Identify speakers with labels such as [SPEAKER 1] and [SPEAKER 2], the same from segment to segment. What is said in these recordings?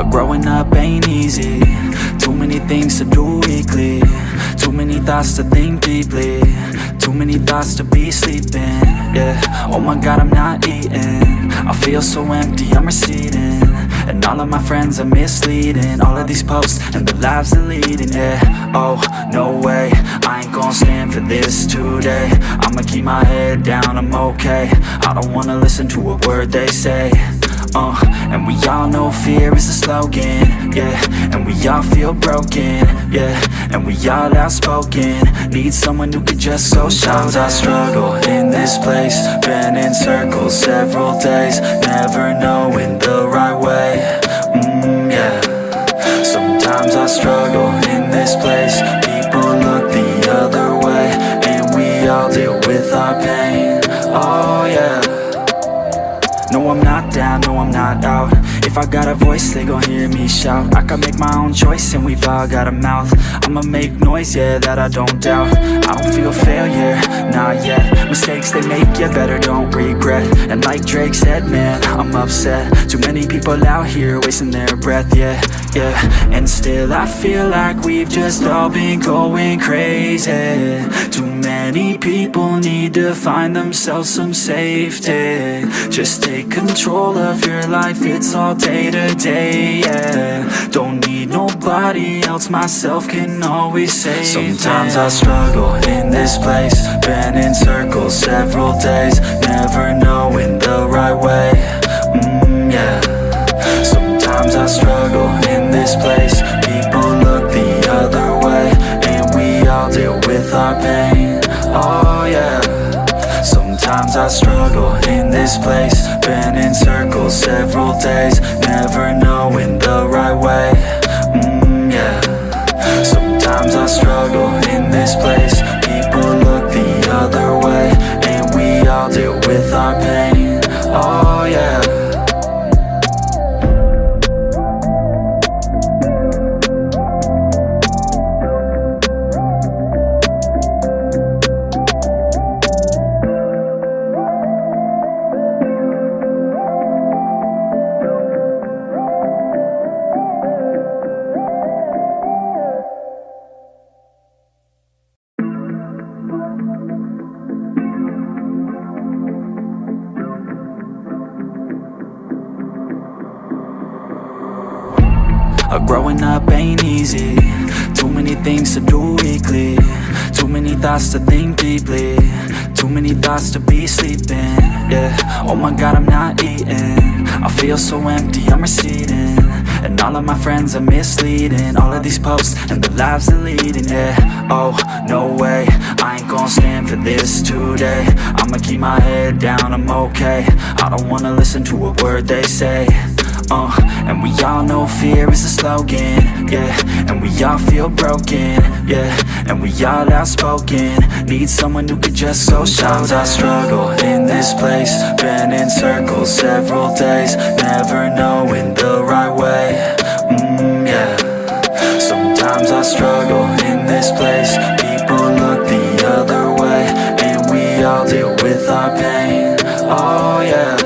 [SPEAKER 1] Growing up ain't easy. Too many things to do weekly. Too many thoughts to think deeply. Too many thoughts to be sleeping. Yeah, oh my God, I'm not eating. I feel so empty, I'm receding. And all of my friends are misleading. All of these posts and the lives they're leading. Yeah, oh, no way, I ain't gon' stand for this today. I'ma keep my head down, I'm okay. I don't wanna listen to a word they say. And we all know fear is a slogan, yeah. And we all feel broken, yeah. And we all outspoken. Need someone who could just go shout. Sometimes I struggle in this place. Been in circles several days, never knowing the right way, yeah. Sometimes I struggle in this place. People look the other way, and we all deal with our pain, oh yeah. No, I'm not down, no, I'm not out. If I got a voice, they gon' hear me shout. I can make my own choice and we've all got a mouth. I'ma make noise, yeah, that I don't doubt. I don't feel failure, not yet. Mistakes they make, you better don't regret. And like Drake said, man, I'm upset. Too many people out here wasting their breath, yeah, yeah. And still I feel like we've just all been going crazy. Too many people need to find themselves some safety. Just take control of your life, it's all day to day, yeah. Don't need nobody else, myself can always save. Sometimes I struggle in this place. Been in circles several days, never knowing the right way, yeah. Sometimes I struggle in this place. People look the other way, and we all deal with our pain, oh yeah. Sometimes I struggle in this place. Been in circles several days, never knowing the right way, yeah. Sometimes I struggle in this place. People look the other way, and we all deal with our pain, oh yeah. Growing up ain't easy. Too many things to do weekly. Too many thoughts to think deeply. Too many thoughts to be sleeping, yeah. Oh my God, I'm not eating. I feel so empty, I'm receding. And all of my friends are misleading. All of these posts and the lives they're leading, yeah. Oh, no way, I ain't gon' stand for this today. I'ma keep my head down, I'm okay. I don't wanna listen to a word they say. And we all know fear is a slogan, yeah. And we all feel broken, yeah. And we all outspoken. Need someone who could just go shout. Sometimes I struggle in this place. Been in circles several days, never knowing the right way, yeah. Sometimes I struggle in this place. People look the other way, and we all deal with our pain, oh yeah.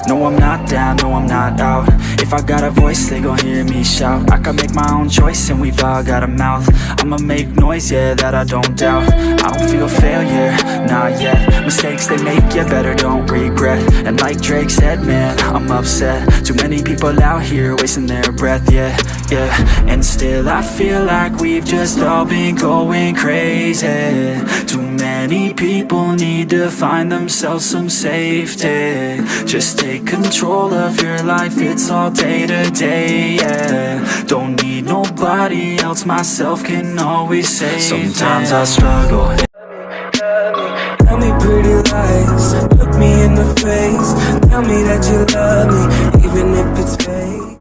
[SPEAKER 1] No, I'm not down, no, I'm not out. If I got a voice, they gon' hear me shout. I can make my own choice and we've all got a mouth. I'ma make noise, yeah, that I don't doubt. I don't feel failure, not yet. Mistakes they make, you better don't regret. And like Drake said, man, I'm upset. Too many people out here wasting their breath, yeah, yeah. And still I feel like we've just all been going crazy. Too many people need to find themselves some safety. Just take control of your life, it's all day to day, yeah. Don't need nobody else, myself can always save. Sometimes I struggle.
[SPEAKER 2] Tell me pretty lies, look me in the face. Tell me that you love me, even if it's fake.